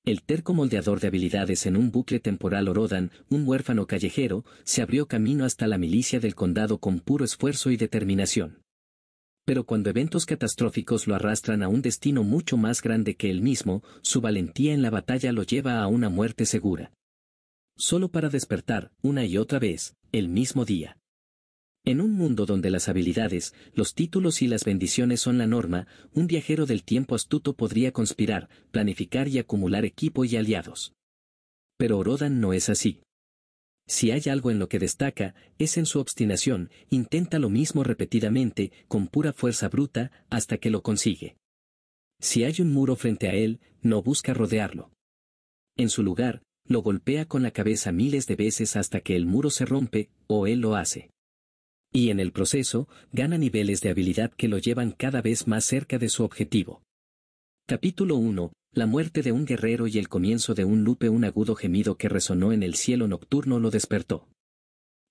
El terco moldeador de habilidades en un bucle temporal Orodan, un huérfano callejero, se abrió camino hasta la milicia del condado con puro esfuerzo y determinación. Pero cuando eventos catastróficos lo arrastran a un destino mucho más grande que él mismo, su valentía en la batalla lo lleva a una muerte segura. Solo para despertar, una y otra vez, el mismo día. En un mundo donde las habilidades, los títulos y las bendiciones son la norma, un viajero del tiempo astuto podría conspirar, planificar y acumular equipo y aliados. Pero Orodan no es así. Si hay algo en lo que destaca, es en su obstinación, intenta lo mismo repetidamente, con pura fuerza bruta, hasta que lo consigue. Si hay un muro frente a él, no busca rodearlo. En su lugar, lo golpea con la cabeza miles de veces hasta que el muro se rompe, o él lo hace. Y en el proceso, gana niveles de habilidad que lo llevan cada vez más cerca de su objetivo. Capítulo 1. La muerte de un guerrero y el comienzo de un lupe. Un agudo gemido que resonó en el cielo nocturno lo despertó.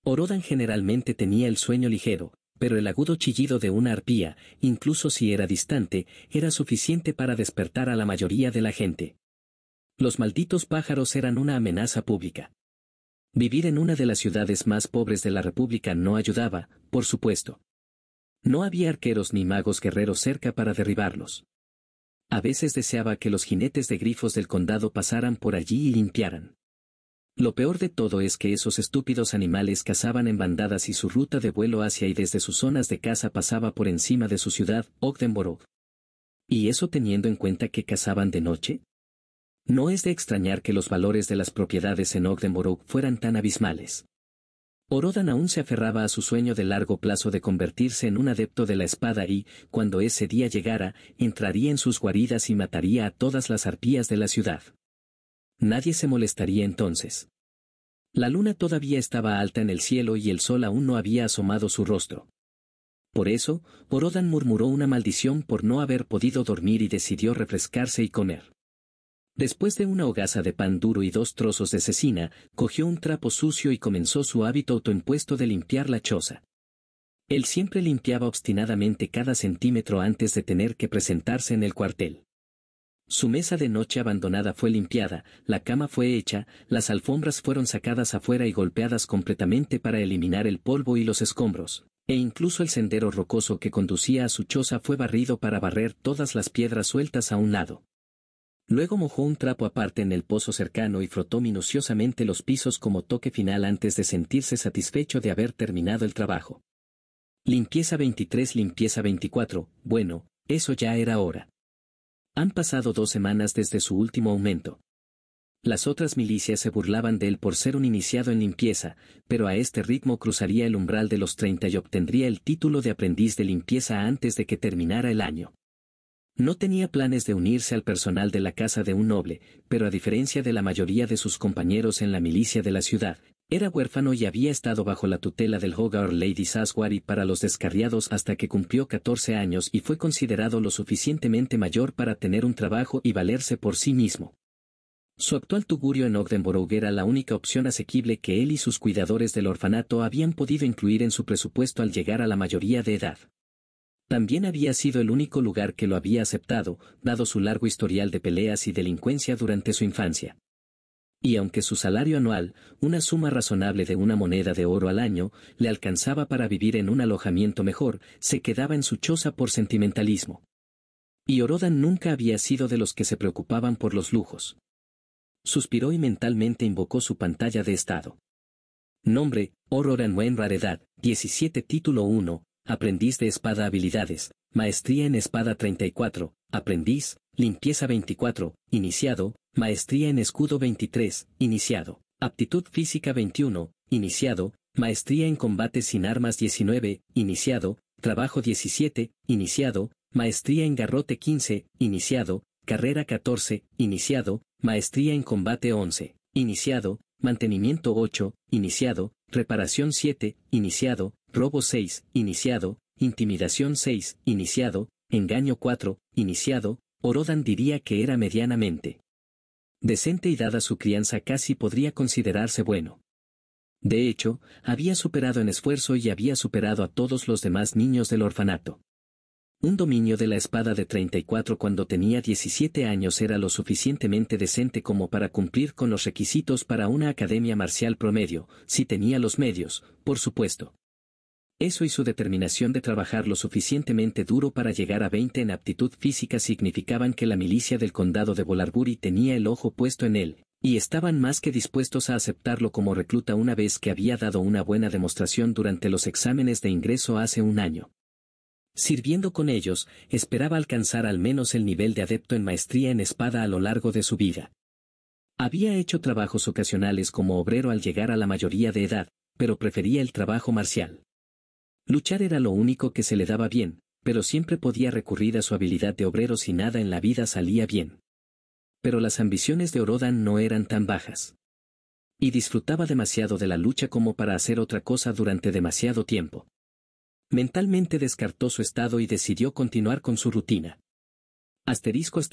Orodan generalmente tenía el sueño ligero, pero el agudo chillido de una arpía, incluso si era distante, era suficiente para despertar a la mayoría de la gente. Los malditos pájaros eran una amenaza pública. Vivir en una de las ciudades más pobres de la República no ayudaba, por supuesto. No había arqueros ni magos guerreros cerca para derribarlos. A veces deseaba que los jinetes de grifos del condado pasaran por allí y limpiaran. Lo peor de todo es que esos estúpidos animales cazaban en bandadas y su ruta de vuelo hacia y desde sus zonas de caza pasaba por encima de su ciudad, Ogdenboro. ¿Y eso teniendo en cuenta que cazaban de noche? No es de extrañar que los valores de las propiedades en Ogdenboro fueran tan abismales. Orodan aún se aferraba a su sueño de largo plazo de convertirse en un adepto de la espada y, cuando ese día llegara, entraría en sus guaridas y mataría a todas las arpías de la ciudad. Nadie se molestaría entonces. La luna todavía estaba alta en el cielo y el sol aún no había asomado su rostro. Por eso, Orodan murmuró una maldición por no haber podido dormir y decidió refrescarse y comer. Después de una hogaza de pan duro y 2 trozos de cecina, cogió un trapo sucio y comenzó su hábito autoimpuesto de limpiar la choza. Él siempre limpiaba obstinadamente cada centímetro antes de tener que presentarse en el cuartel. Su mesa de noche abandonada fue limpiada, la cama fue hecha, las alfombras fueron sacadas afuera y golpeadas completamente para eliminar el polvo y los escombros, e incluso el sendero rocoso que conducía a su choza fue barrido para barrer todas las piedras sueltas a un lado. Luego mojó un trapo aparte en el pozo cercano y frotó minuciosamente los pisos como toque final antes de sentirse satisfecho de haber terminado el trabajo. Limpieza 23, limpieza 24, bueno, eso ya era hora. Han pasado 2 semanas desde su último aumento. Las otras milicias se burlaban de él por ser un iniciado en limpieza, pero a este ritmo cruzaría el umbral de los 30 y obtendría el título de aprendiz de limpieza antes de que terminara el año. No tenía planes de unirse al personal de la casa de un noble, pero a diferencia de la mayoría de sus compañeros en la milicia de la ciudad, era huérfano y había estado bajo la tutela del Hogar Lady Saswari para los descarriados hasta que cumplió 14 años y fue considerado lo suficientemente mayor para tener un trabajo y valerse por sí mismo. Su actual tugurio en Ogdenboro era la única opción asequible que él y sus cuidadores del orfanato habían podido incluir en su presupuesto al llegar a la mayoría de edad. También había sido el único lugar que lo había aceptado, dado su largo historial de peleas y delincuencia durante su infancia. Y aunque su salario anual, una suma razonable de 1 moneda de oro al año, le alcanzaba para vivir en un alojamiento mejor, se quedaba en su choza por sentimentalismo. Y Orodan nunca había sido de los que se preocupaban por los lujos. Suspiró y mentalmente invocó su pantalla de estado. Nombre, Orodan Wen Raredad, 17 Título 1, Aprendiz de Espada Habilidades, Maestría en Espada 34, Aprendiz, Limpieza 24, Iniciado, Maestría en Escudo 23, Iniciado, Aptitud Física 21, Iniciado, Maestría en Combate sin Armas 19, Iniciado, Trabajo 17, Iniciado, Maestría en Garrote 15, Iniciado, Carrera 14, Iniciado, Maestría en Combate 11, Iniciado, Mantenimiento 8, Iniciado, Reparación 7, Iniciado, Robo 6, Iniciado, Intimidación 6, Iniciado, Engaño 4, Iniciado. Orodan diría que era medianamente decente y dada su crianza casi podría considerarse bueno. De hecho, había superado en esfuerzo y había superado a todos los demás niños del orfanato. Un dominio de la espada de 34 cuando tenía 17 años era lo suficientemente decente como para cumplir con los requisitos para una academia marcial promedio, si tenía los medios, por supuesto. Eso y su determinación de trabajar lo suficientemente duro para llegar a 20 en aptitud física significaban que la milicia del condado de Bolarbury tenía el ojo puesto en él, y estaban más que dispuestos a aceptarlo como recluta una vez que había dado una buena demostración durante los exámenes de ingreso hace un año. Sirviendo con ellos, esperaba alcanzar al menos el nivel de adepto en maestría en espada a lo largo de su vida. Había hecho trabajos ocasionales como obrero al llegar a la mayoría de edad, pero prefería el trabajo marcial. Luchar era lo único que se le daba bien, pero siempre podía recurrir a su habilidad de obrero si nada en la vida salía bien. Pero las ambiciones de Orodan no eran tan bajas. Y disfrutaba demasiado de la lucha como para hacer otra cosa durante demasiado tiempo. Mentalmente descartó su estado y decidió continuar con su rutina. Después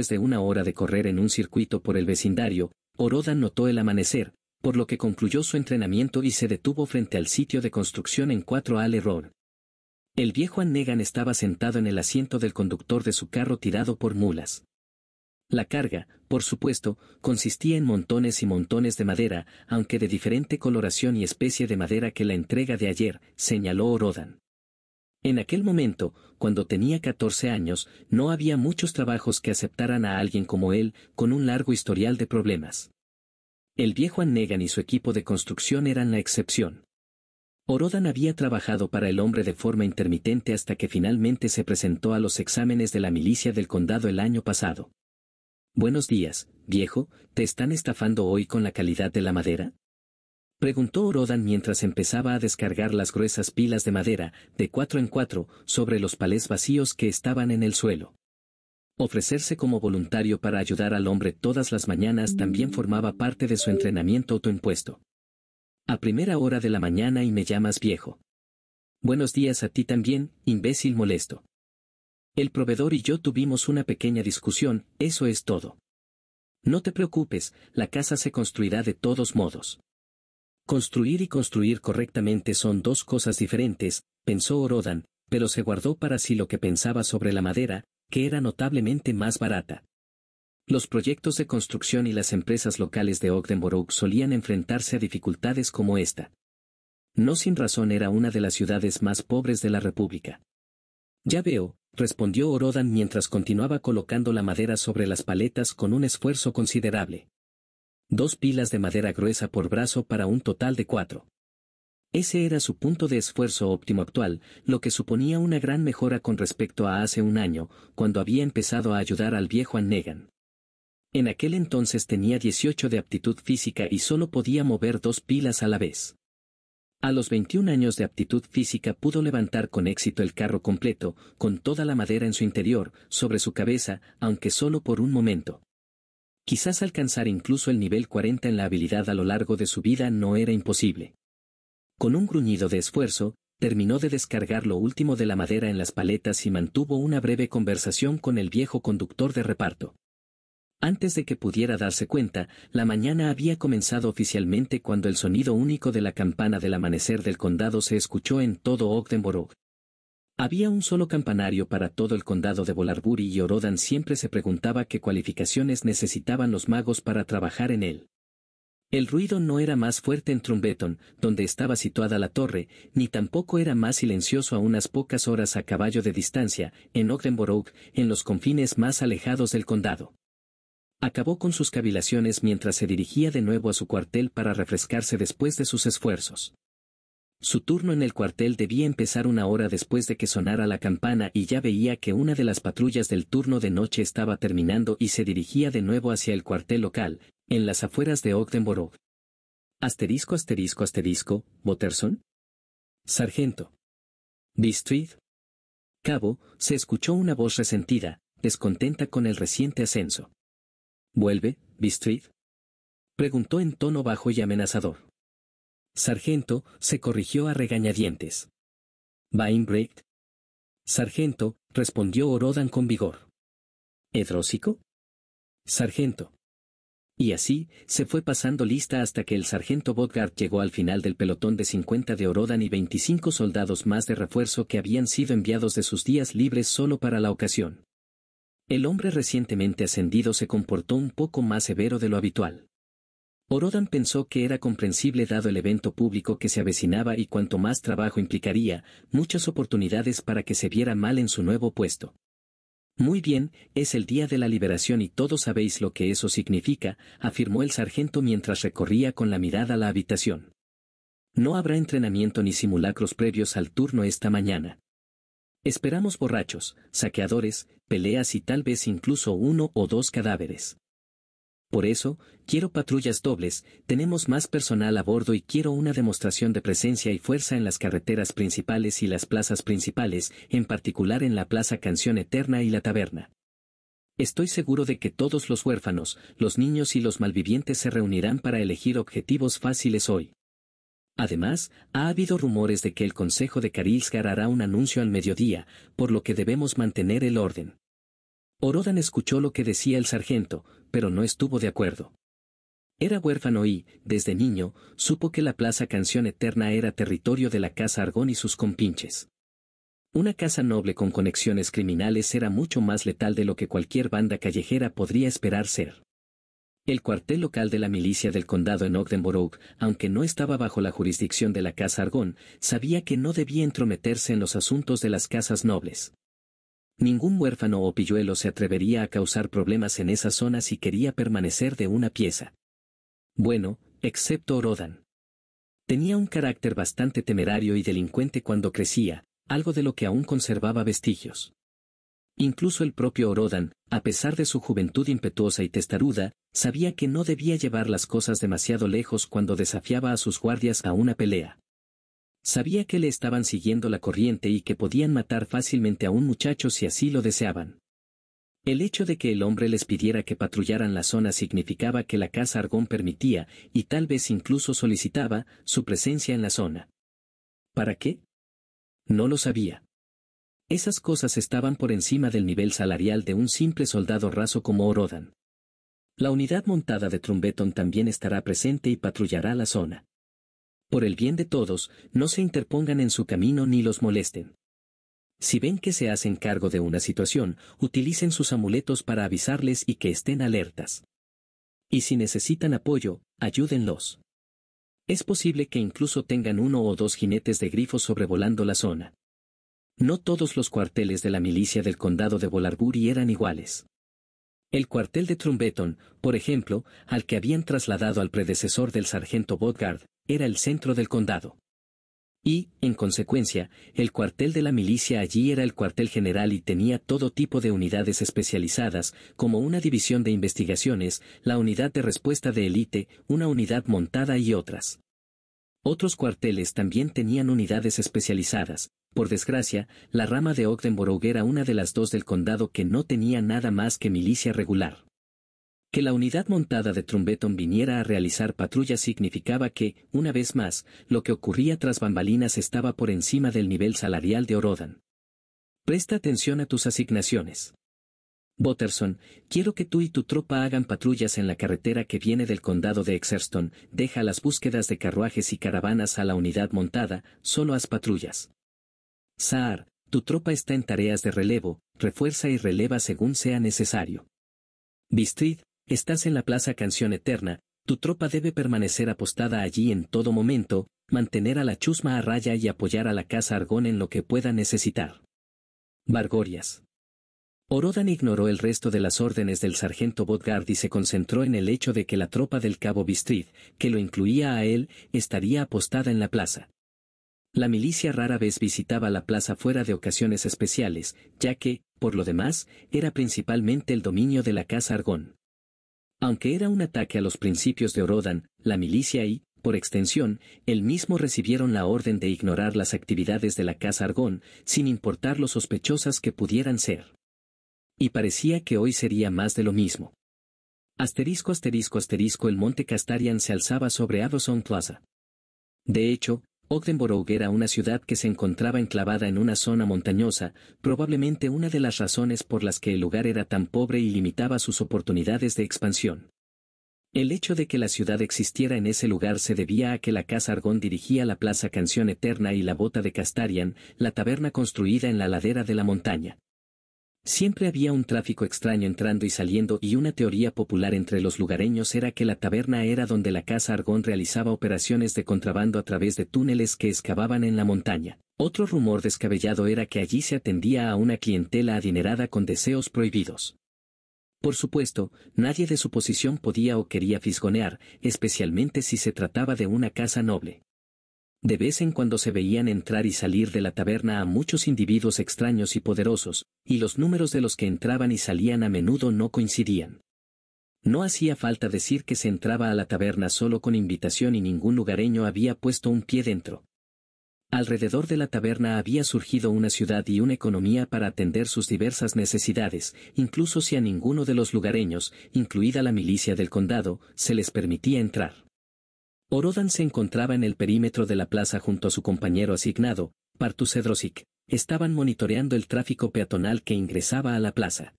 de una hora de correr en un circuito por el vecindario, Orodan notó el amanecer, por lo que concluyó su entrenamiento y se detuvo frente al sitio de construcción en 4 Alley Road. El viejo Annegan estaba sentado en el asiento del conductor de su carro tirado por mulas. La carga, por supuesto, consistía en montones y montones de madera, aunque de diferente coloración y especie de madera que la entrega de ayer, señaló Orodan. En aquel momento, cuando tenía 14 años, no había muchos trabajos que aceptaran a alguien como él, con un largo historial de problemas. El viejo Annegan y su equipo de construcción eran la excepción. Orodan había trabajado para el hombre de forma intermitente hasta que finalmente se presentó a los exámenes de la milicia del condado el año pasado. «Buenos días, viejo, ¿te están estafando hoy con la calidad de la madera?», preguntó Orodan mientras empezaba a descargar las gruesas pilas de madera, de 4 en 4, sobre los palés vacíos que estaban en el suelo. Ofrecerse como voluntario para ayudar al hombre todas las mañanas también formaba parte de su entrenamiento autoimpuesto. «A primera hora de la mañana y me llamas viejo». «Buenos días a ti también, imbécil molesto. El proveedor y yo tuvimos una pequeña discusión, eso es todo. No te preocupes, la casa se construirá de todos modos». Construir y construir correctamente son dos cosas diferentes, pensó Orodan, pero se guardó para sí lo que pensaba sobre la madera, que era notablemente más barata. Los proyectos de construcción y las empresas locales de Ogdenborough solían enfrentarse a dificultades como esta. No sin razón era una de las ciudades más pobres de la República. «Ya veo», respondió Orodan mientras continuaba colocando la madera sobre las paletas con un esfuerzo considerable. 2 pilas de madera gruesa por brazo para un total de 4. Ese era su punto de esfuerzo óptimo actual, lo que suponía una gran mejora con respecto a hace un año, cuando había empezado a ayudar al viejo Annegan. En aquel entonces tenía 18 de aptitud física y solo podía mover 2 pilas a la vez. A los 21 años de aptitud física pudo levantar con éxito el carro completo, con toda la madera en su interior, sobre su cabeza, aunque solo por un momento. Quizás alcanzar incluso el nivel 40 en la habilidad a lo largo de su vida no era imposible. Con un gruñido de esfuerzo, terminó de descargar lo último de la madera en las paletas y mantuvo una breve conversación con el viejo conductor de reparto. Antes de que pudiera darse cuenta, la mañana había comenzado oficialmente cuando el sonido único de la campana del amanecer del condado se escuchó en todo Ogdenborough. Había un solo campanario para todo el condado de Bolarbury y Orodan siempre se preguntaba qué cualificaciones necesitaban los magos para trabajar en él. El ruido no era más fuerte en Trumbeton, donde estaba situada la torre, ni tampoco era más silencioso a unas pocas horas a caballo de distancia, en Ogdenborough, en los confines más alejados del condado. Acabó con sus cavilaciones mientras se dirigía de nuevo a su cuartel para refrescarse después de sus esfuerzos. Su turno en el cuartel debía empezar 1 hora después de que sonara la campana y ya veía que una de las patrullas del turno de noche estaba terminando y se dirigía de nuevo hacia el cuartel local, en las afueras de Ogdenborough. «Watterson. Sargento. B Street. Cabo», se escuchó una voz resentida, descontenta con el reciente ascenso. «¿Vuelve, B Street?», preguntó en tono bajo y amenazador. «Sargento», se corrigió a regañadientes. «Bainbrecht». «Sargento», respondió Orodan con vigor. «¿Edrósico?» «Sargento». Y así, se fue pasando lista hasta que el sargento Bodgard llegó al final del pelotón de 50 de Orodan y 25 soldados más de refuerzo que habían sido enviados de sus días libres solo para la ocasión. El hombre recientemente ascendido se comportó un poco más severo de lo habitual. Orodan pensó que era comprensible dado el evento público que se avecinaba y cuanto más trabajo implicaría, muchas oportunidades para que se viera mal en su nuevo puesto. Muy bien, es el día de la liberación y todos sabéis lo que eso significa, afirmó el sargento mientras recorría con la mirada la habitación. No habrá entrenamiento ni simulacros previos al turno esta mañana. Esperamos borrachos, saqueadores, peleas y tal vez incluso 1 o 2 cadáveres. Por eso, quiero patrullas dobles, tenemos más personal a bordo y quiero una demostración de presencia y fuerza en las carreteras principales y las plazas principales, en particular en la Plaza Canción Eterna y la taberna. Estoy seguro de que todos los huérfanos, los niños y los malvivientes se reunirán para elegir objetivos fáciles hoy. Además, ha habido rumores de que el Consejo de Karilskar hará un anuncio al mediodía, por lo que debemos mantener el orden. Orodan escuchó lo que decía el sargento, pero no estuvo de acuerdo. Era huérfano y, desde niño, supo que la Plaza Canción Eterna era territorio de la Casa Argón y sus compinches. Una casa noble con conexiones criminales era mucho más letal de lo que cualquier banda callejera podría esperar ser. El cuartel local de la milicia del condado en Ogdenborough, aunque no estaba bajo la jurisdicción de la Casa Argón, sabía que no debía entrometerse en los asuntos de las casas nobles. Ningún huérfano o pilluelo se atrevería a causar problemas en esa zona si quería permanecer de una pieza. Bueno, excepto Orodan. Tenía un carácter bastante temerario y delincuente cuando crecía, algo de lo que aún conservaba vestigios. Incluso el propio Orodan, a pesar de su juventud impetuosa y testaruda, sabía que no debía llevar las cosas demasiado lejos cuando desafiaba a sus guardias a una pelea. Sabía que le estaban siguiendo la corriente y que podían matar fácilmente a un muchacho si así lo deseaban. El hecho de que el hombre les pidiera que patrullaran la zona significaba que la Casa Argón permitía, y tal vez incluso solicitaba, su presencia en la zona. ¿Para qué? No lo sabía. Esas cosas estaban por encima del nivel salarial de un simple soldado raso como Orodan. La unidad montada de Trumbeton también estará presente y patrullará la zona. Por el bien de todos, no se interpongan en su camino ni los molesten. Si ven que se hacen cargo de una situación, utilicen sus amuletos para avisarles y que estén alertas. Y si necesitan apoyo, ayúdenlos. Es posible que incluso tengan 1 o 2 jinetes de grifo sobrevolando la zona. No todos los cuarteles de la milicia del condado de Bolarbury eran iguales. El cuartel de Trumbeton, por ejemplo, al que habían trasladado al predecesor del sargento Bodgard, era el centro del condado. Y, en consecuencia, el cuartel de la milicia allí era el cuartel general y tenía todo tipo de unidades especializadas, como una división de investigaciones, la unidad de respuesta de élite, una unidad montada y otras. Otros cuarteles también tenían unidades especializadas. Por desgracia, la rama de Ogdenborough era una de las 2 del condado que no tenía nada más que milicia regular. Que la unidad montada de Trumbeton viniera a realizar patrullas significaba que, una vez más, lo que ocurría tras bambalinas estaba por encima del nivel salarial de Orodan. Presta atención a tus asignaciones. Botterson, quiero que tú y tu tropa hagan patrullas en la carretera que viene del condado de Exerston, deja las búsquedas de carruajes y caravanas a la unidad montada, solo haz patrullas. Saar, tu tropa está en tareas de relevo, refuerza y releva según sea necesario. Bistrid, estás en la Plaza Canción Eterna, tu tropa debe permanecer apostada allí en todo momento, mantener a la chusma a raya y apoyar a la Casa Argón en lo que pueda necesitar. Vargorias. Orodan ignoró el resto de las órdenes del sargento Bodgard y se concentró en el hecho de que la tropa del cabo Bistrid, que lo incluía a él, estaría apostada en la plaza. La milicia rara vez visitaba la plaza fuera de ocasiones especiales, ya que, por lo demás, era principalmente el dominio de la Casa Argón. Aunque era un ataque a los principios de Orodan, la milicia y, por extensión, él mismo recibieron la orden de ignorar las actividades de la Casa Argón, sin importar lo sospechosas que pudieran ser. Y parecía que hoy sería más de lo mismo. Asterisco asterisco asterisco el monte Castarian se alzaba sobre Avonson Plaza. De hecho, Ogdenborough era una ciudad que se encontraba enclavada en una zona montañosa, probablemente una de las razones por las que el lugar era tan pobre y limitaba sus oportunidades de expansión. El hecho de que la ciudad existiera en ese lugar se debía a que la Casa Argón dirigía la Plaza Canción Eterna y la Bota de Castarian, la taberna construida en la ladera de la montaña. Siempre había un tráfico extraño entrando y saliendo, y una teoría popular entre los lugareños era que la taberna era donde la Casa Argón realizaba operaciones de contrabando a través de túneles que excavaban en la montaña. Otro rumor descabellado era que allí se atendía a una clientela adinerada con deseos prohibidos. Por supuesto, nadie de su posición podía o quería fisgonear, especialmente si se trataba de una casa noble. De vez en cuando se veían entrar y salir de la taberna a muchos individuos extraños y poderosos, y los números de los que entraban y salían a menudo no coincidían. No hacía falta decir que se entraba a la taberna solo con invitación y ningún lugareño había puesto un pie dentro. Alrededor de la taberna había surgido una ciudad y una economía para atender sus diversas necesidades, incluso si a ninguno de los lugareños, incluida la milicia del condado, se les permitía entrar. Orodan se encontraba en el perímetro de la plaza junto a su compañero asignado, Partus Edrosic. Estaban monitoreando el tráfico peatonal que ingresaba a la plaza.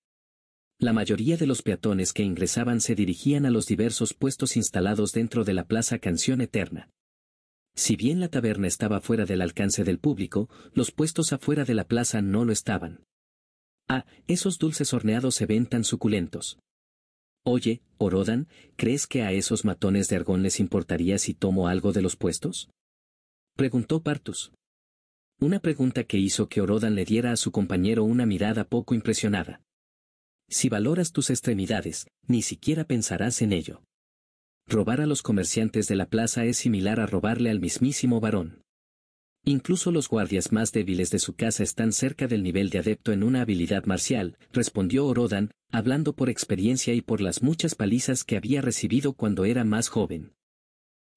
La mayoría de los peatones que ingresaban se dirigían a los diversos puestos instalados dentro de la Plaza Canción Eterna. Si bien la taberna estaba fuera del alcance del público, los puestos afuera de la plaza no lo estaban. Ah, esos dulces horneados se ven tan suculentos. Oye, Orodan, ¿crees que a esos matones de Argón les importaría si tomo algo de los puestos? Preguntó Partus. Una pregunta que hizo que Orodan le diera a su compañero una mirada poco impresionada. Si valoras tus extremidades, ni siquiera pensarás en ello. Robar a los comerciantes de la plaza es similar a robarle al mismísimo varón. Incluso los guardias más débiles de su casa están cerca del nivel de adepto en una habilidad marcial, respondió Orodan, hablando por experiencia y por las muchas palizas que había recibido cuando era más joven.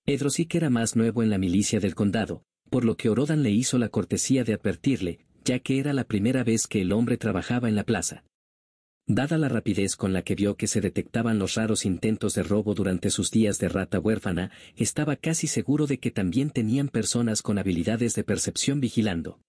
Edrosic era más nuevo en la milicia del condado, por lo que Orodan le hizo la cortesía de advertirle, ya que era la primera vez que el hombre trabajaba en la plaza. Dada la rapidez con la que vio que se detectaban los raros intentos de robo durante sus días de rata huérfana, estaba casi seguro de que también tenían personas con habilidades de percepción vigilando.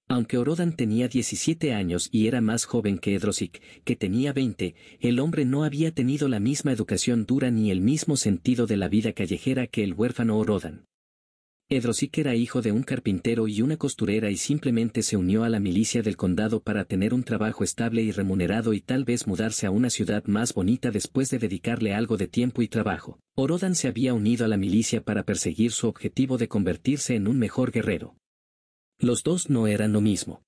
Aunque Orodan tenía 17 años y era más joven que Edrosic, que tenía 20, el hombre no había tenido la misma educación dura ni el mismo sentido de la vida callejera que el huérfano Orodan. Edrosic era hijo de un carpintero y una costurera y simplemente se unió a la milicia del condado para tener un trabajo estable y remunerado y tal vez mudarse a una ciudad más bonita después de dedicarle algo de tiempo y trabajo. Orodan se había unido a la milicia para perseguir su objetivo de convertirse en un mejor guerrero. Los dos no eran lo mismo.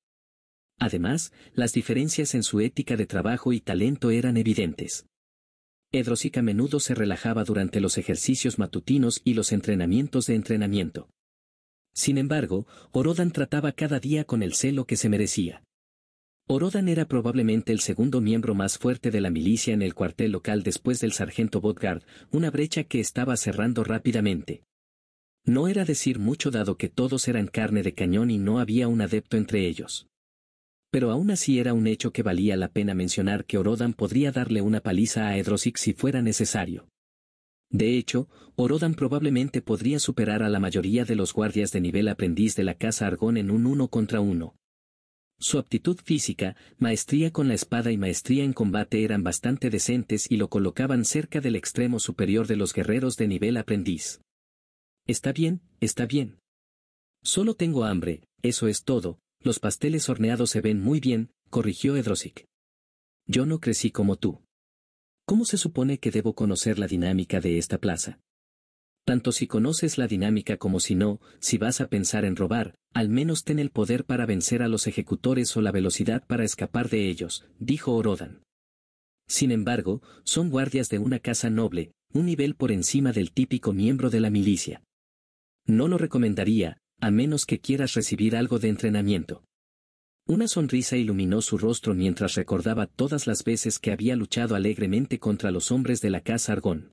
Además, las diferencias en su ética de trabajo y talento eran evidentes. Edrosic a menudo se relajaba durante los ejercicios matutinos y los entrenamientos de entrenamiento. Sin embargo, Orodan trataba cada día con el celo que se merecía. Orodan era probablemente el segundo miembro más fuerte de la milicia en el cuartel local después del sargento Bodgard, una brecha que estaba cerrando rápidamente. No era decir mucho dado que todos eran carne de cañón y no había un adepto entre ellos. Pero aún así era un hecho que valía la pena mencionar que Orodan podría darle una paliza a Edrosic si fuera necesario. De hecho, Orodan probablemente podría superar a la mayoría de los guardias de nivel aprendiz de la Casa Argón en un 1 contra 1. Su aptitud física, maestría con la espada y maestría en combate eran bastante decentes y lo colocaban cerca del extremo superior de los guerreros de nivel aprendiz. Está bien, está bien. Solo tengo hambre, eso es todo. Los pasteles horneados se ven muy bien, corrigió Edrosic. Yo no crecí como tú. ¿Cómo se supone que debo conocer la dinámica de esta plaza? Tanto si conoces la dinámica como si no, si vas a pensar en robar, al menos ten el poder para vencer a los ejecutores o la velocidad para escapar de ellos, dijo Orodan. Sin embargo, son guardias de una casa noble, un nivel por encima del típico miembro de la milicia. No lo recomendaría, a menos que quieras recibir algo de entrenamiento. Una sonrisa iluminó su rostro mientras recordaba todas las veces que había luchado alegremente contra los hombres de la Casa Argón.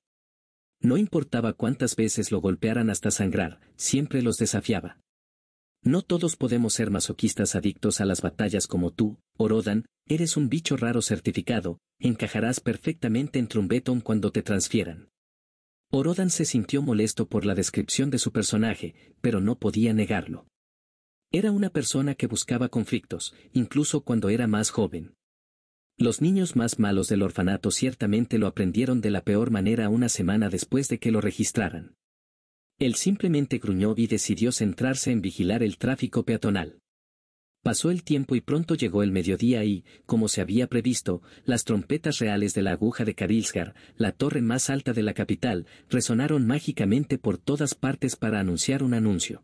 No importaba cuántas veces lo golpearan hasta sangrar, siempre los desafiaba. No todos podemos ser masoquistas adictos a las batallas como tú, Orodan, eres un bicho raro certificado, encajarás perfectamente en Trumbeton cuando te transfieran. Orodan se sintió molesto por la descripción de su personaje, pero no podía negarlo. Era una persona que buscaba conflictos, incluso cuando era más joven. Los niños más malos del orfanato ciertamente lo aprendieron de la peor manera una semana después de que lo registraran. Él simplemente gruñó y decidió centrarse en vigilar el tráfico peatonal. Pasó el tiempo y pronto llegó el mediodía y, como se había previsto, las trompetas reales de la aguja de Karilsgar, la torre más alta de la capital, resonaron mágicamente por todas partes para anunciar un anuncio.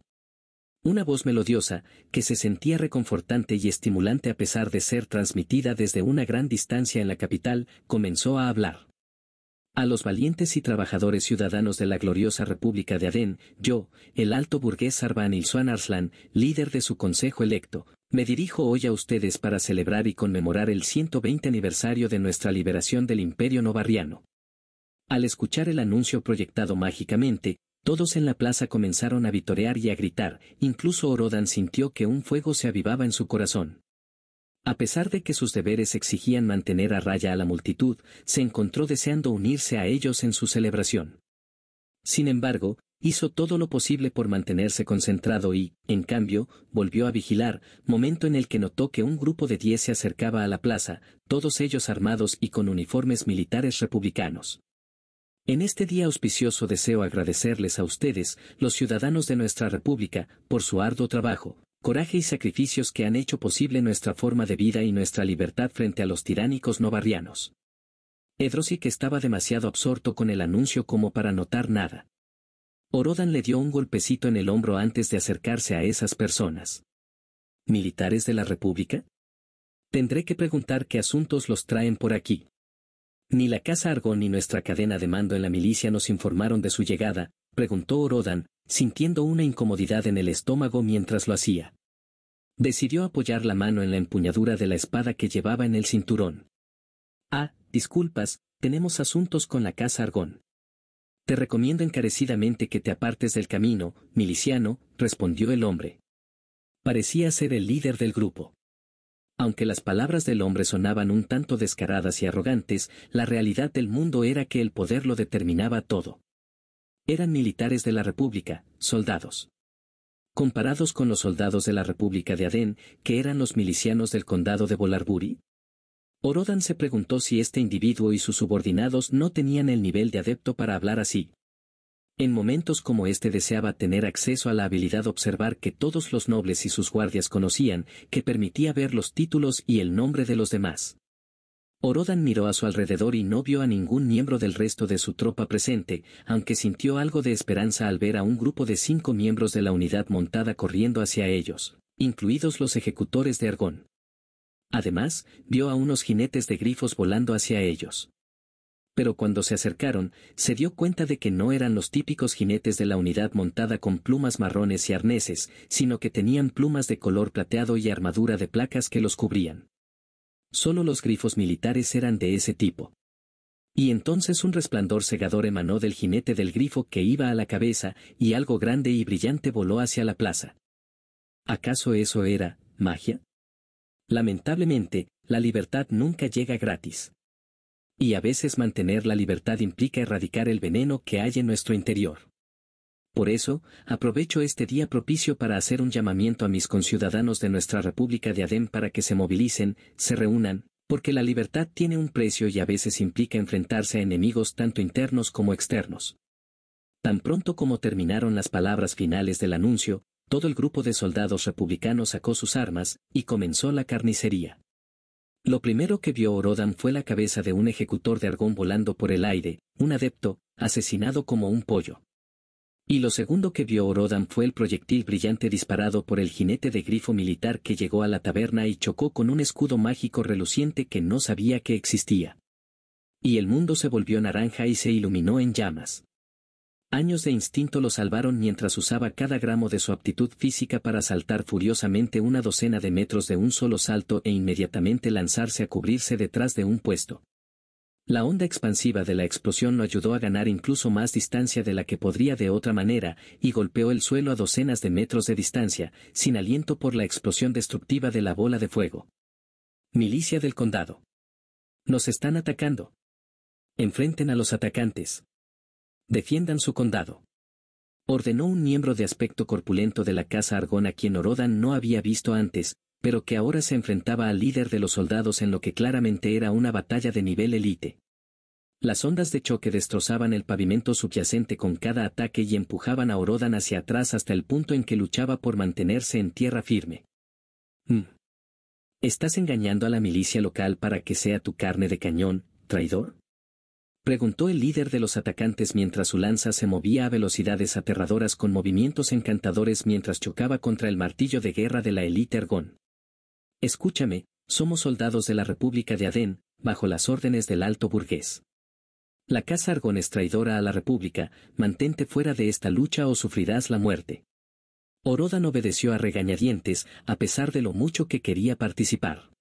Una voz melodiosa, que se sentía reconfortante y estimulante a pesar de ser transmitida desde una gran distancia en la capital, comenzó a hablar. A los valientes y trabajadores ciudadanos de la gloriosa República de Adén, yo, el alto burgués Sarvan Ilsuan Arslan, líder de su consejo electo, me dirijo hoy a ustedes para celebrar y conmemorar el 120 aniversario de nuestra liberación del Imperio Novarriano. Al escuchar el anuncio proyectado mágicamente, todos en la plaza comenzaron a vitorear y a gritar, incluso Orodan sintió que un fuego se avivaba en su corazón. A pesar de que sus deberes exigían mantener a raya a la multitud, se encontró deseando unirse a ellos en su celebración. Sin embargo, hizo todo lo posible por mantenerse concentrado y, en cambio, volvió a vigilar, momento en el que notó que un grupo de 10 se acercaba a la plaza, todos ellos armados y con uniformes militares republicanos. En este día auspicioso deseo agradecerles a ustedes, los ciudadanos de nuestra república, por su arduo trabajo, coraje y sacrificios que han hecho posible nuestra forma de vida y nuestra libertad frente a los tiránicos novarrianos. Edrosic estaba demasiado absorto con el anuncio como para notar nada. Orodan le dio un golpecito en el hombro antes de acercarse a esas personas. ¿Militares de la República? Tendré que preguntar qué asuntos los traen por aquí. Ni la Casa Argón ni nuestra cadena de mando en la milicia nos informaron de su llegada, preguntó Orodan, sintiendo una incomodidad en el estómago mientras lo hacía. Decidió apoyar la mano en la empuñadura de la espada que llevaba en el cinturón. Ah, disculpas, tenemos asuntos con la Casa Argón. Te recomiendo encarecidamente que te apartes del camino, miliciano, respondió el hombre. Parecía ser el líder del grupo. Aunque las palabras del hombre sonaban un tanto descaradas y arrogantes, la realidad del mundo era que el poder lo determinaba todo. Eran militares de la República, soldados. Comparados con los soldados de la República de Adén, que eran los milicianos del condado de Bolarburi. Orodan se preguntó si este individuo y sus subordinados no tenían el nivel de adepto para hablar así. En momentos como este deseaba tener acceso a la habilidad de observar que todos los nobles y sus guardias conocían, que permitía ver los títulos y el nombre de los demás. Orodan miró a su alrededor y no vio a ningún miembro del resto de su tropa presente, aunque sintió algo de esperanza al ver a un grupo de 5 miembros de la unidad montada corriendo hacia ellos, incluidos los ejecutores de Argón. Además, vio a unos jinetes de grifos volando hacia ellos. Pero cuando se acercaron, se dio cuenta de que no eran los típicos jinetes de la unidad montada con plumas marrones y arneses, sino que tenían plumas de color plateado y armadura de placas que los cubrían. Solo los grifos militares eran de ese tipo. Y entonces un resplandor cegador emanó del jinete del grifo que iba a la cabeza, y algo grande y brillante voló hacia la plaza. ¿Acaso eso era magia? Lamentablemente, la libertad nunca llega gratis. Y a veces mantener la libertad implica erradicar el veneno que hay en nuestro interior. Por eso, aprovecho este día propicio para hacer un llamamiento a mis conciudadanos de nuestra República de Adén para que se movilicen, se reúnan, porque la libertad tiene un precio y a veces implica enfrentarse a enemigos tanto internos como externos. Tan pronto como terminaron las palabras finales del anuncio, todo el grupo de soldados republicanos sacó sus armas, y comenzó la carnicería. Lo primero que vio Orodan fue la cabeza de un ejecutor de Argón volando por el aire, un adepto, asesinado como un pollo. Y lo segundo que vio Orodan fue el proyectil brillante disparado por el jinete de grifo militar que llegó a la taberna y chocó con un escudo mágico reluciente que no sabía que existía. Y el mundo se volvió naranja y se iluminó en llamas. Años de instinto lo salvaron mientras usaba cada gramo de su aptitud física para saltar furiosamente una docena de metros de un solo salto e inmediatamente lanzarse a cubrirse detrás de un puesto. La onda expansiva de la explosión lo ayudó a ganar incluso más distancia de la que podría de otra manera, y golpeó el suelo a docenas de metros de distancia, sin aliento por la explosión destructiva de la bola de fuego. Milicia del condado. Nos están atacando. Enfrenten a los atacantes. Defiendan su condado. Ordenó un miembro de aspecto corpulento de la casa Argón a quien Orodan no había visto antes, pero que ahora se enfrentaba al líder de los soldados en lo que claramente era una batalla de nivel élite. Las ondas de choque destrozaban el pavimento subyacente con cada ataque y empujaban a Orodan hacia atrás hasta el punto en que luchaba por mantenerse en tierra firme. ¿Estás engañando a la milicia local para que sea tu carne de cañón, traidor? Preguntó el líder de los atacantes mientras su lanza se movía a velocidades aterradoras con movimientos encantadores mientras chocaba contra el martillo de guerra de la élite Argón. Escúchame, somos soldados de la República de Adén, bajo las órdenes del alto burgués. La casa Argón es traidora a la República, mantente fuera de esta lucha o sufrirás la muerte. Orodan obedeció a regañadientes, a pesar de lo mucho que quería participar.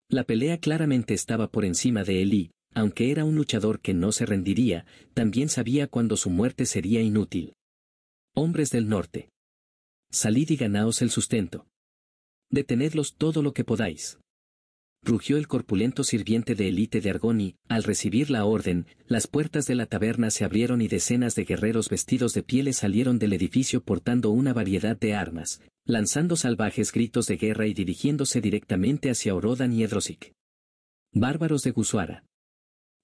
La pelea claramente estaba por encima de él y, aunque era un luchador que no se rendiría, también sabía cuándo su muerte sería inútil. Hombres del norte. Salid y ganaos el sustento. Detenedlos todo lo que podáis. Rugió el corpulento sirviente de élite de Argón y, al recibir la orden, las puertas de la taberna se abrieron y decenas de guerreros vestidos de pieles salieron del edificio portando una variedad de armas, lanzando salvajes gritos de guerra y dirigiéndose directamente hacia Orodan y Edrosic. Bárbaros de Gusuara.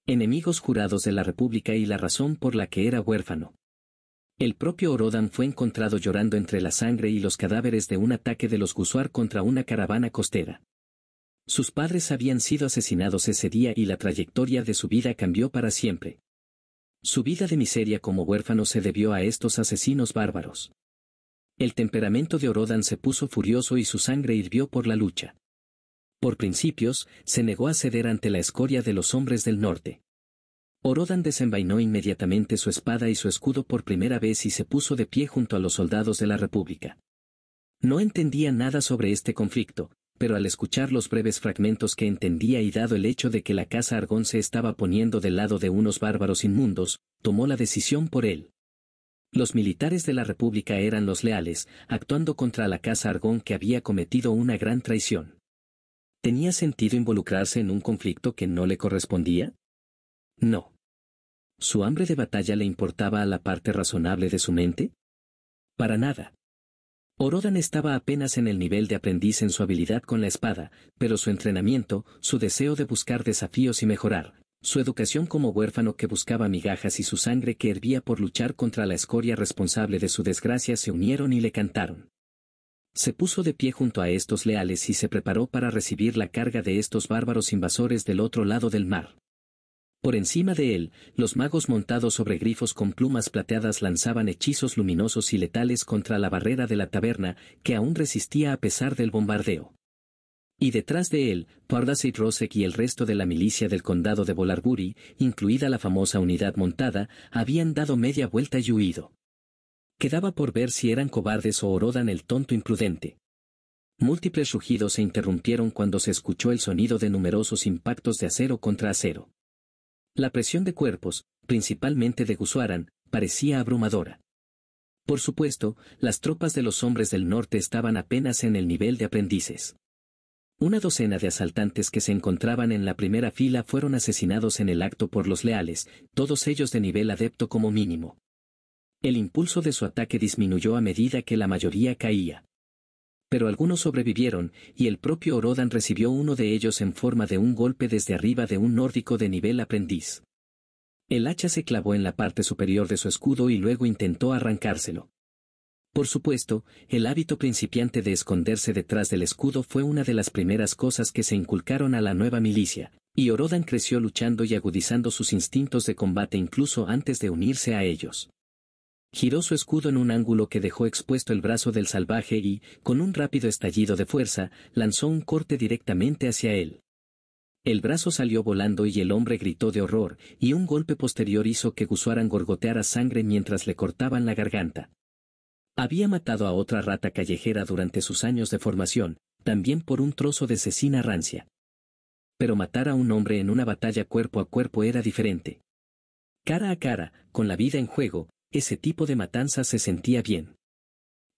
Enemigos jurados de la República y la razón por la que era huérfano. El propio Orodan fue encontrado llorando entre la sangre y los cadáveres de un ataque de los Gusuar contra una caravana costera. Sus padres habían sido asesinados ese día y la trayectoria de su vida cambió para siempre. Su vida de miseria como huérfano se debió a estos asesinos bárbaros. El temperamento de Orodan se puso furioso y su sangre hirvió por la lucha. Por principios, se negó a ceder ante la escoria de los hombres del norte. Orodan desenvainó inmediatamente su espada y su escudo por primera vez y se puso de pie junto a los soldados de la República. No entendía nada sobre este conflicto, pero al escuchar los breves fragmentos que entendía y dado el hecho de que la casa Argón se estaba poniendo del lado de unos bárbaros inmundos, tomó la decisión por él. Los militares de la República eran los leales, actuando contra la casa Argón que había cometido una gran traición. ¿Tenía sentido involucrarse en un conflicto que no le correspondía? No. ¿Su hambre de batalla le importaba a la parte razonable de su mente? Para nada. Orodan estaba apenas en el nivel de aprendiz en su habilidad con la espada, pero su entrenamiento, su deseo de buscar desafíos y mejorar, su educación como huérfano que buscaba migajas y su sangre que hervía por luchar contra la escoria responsable de su desgracia se unieron y le cantaron. Se puso de pie junto a estos leales y se preparó para recibir la carga de estos bárbaros invasores del otro lado del mar. Por encima de él, los magos montados sobre grifos con plumas plateadas lanzaban hechizos luminosos y letales contra la barrera de la taberna, que aún resistía a pesar del bombardeo. Y detrás de él, Pardasit Rosek y el resto de la milicia del condado de Bolarburi, incluida la famosa unidad montada, habían dado media vuelta y huido. Quedaba por ver si eran cobardes o Orodan el tonto imprudente. Múltiples rugidos se interrumpieron cuando se escuchó el sonido de numerosos impactos de acero contra acero. La presión de cuerpos, principalmente de Gusuaran, parecía abrumadora. Por supuesto, las tropas de los hombres del norte estaban apenas en el nivel de aprendices. Una docena de asaltantes que se encontraban en la primera fila fueron asesinados en el acto por los leales, todos ellos de nivel adepto como mínimo. El impulso de su ataque disminuyó a medida que la mayoría caía. Pero algunos sobrevivieron, y el propio Orodan recibió uno de ellos en forma de un golpe desde arriba de un nórdico de nivel aprendiz. El hacha se clavó en la parte superior de su escudo y luego intentó arrancárselo. Por supuesto, el hábito principiante de esconderse detrás del escudo fue una de las primeras cosas que se inculcaron a la nueva milicia, y Orodan creció luchando y agudizando sus instintos de combate incluso antes de unirse a ellos. Giró su escudo en un ángulo que dejó expuesto el brazo del salvaje y, con un rápido estallido de fuerza, lanzó un corte directamente hacia él. El brazo salió volando y el hombre gritó de horror, y un golpe posterior hizo que Gusuaran gorgoteara sangre mientras le cortaban la garganta. Había matado a otra rata callejera durante sus años de formación, también por un trozo de cecina rancia. Pero matar a un hombre en una batalla cuerpo a cuerpo era diferente. Cara a cara, con la vida en juego, ese tipo de matanza se sentía bien.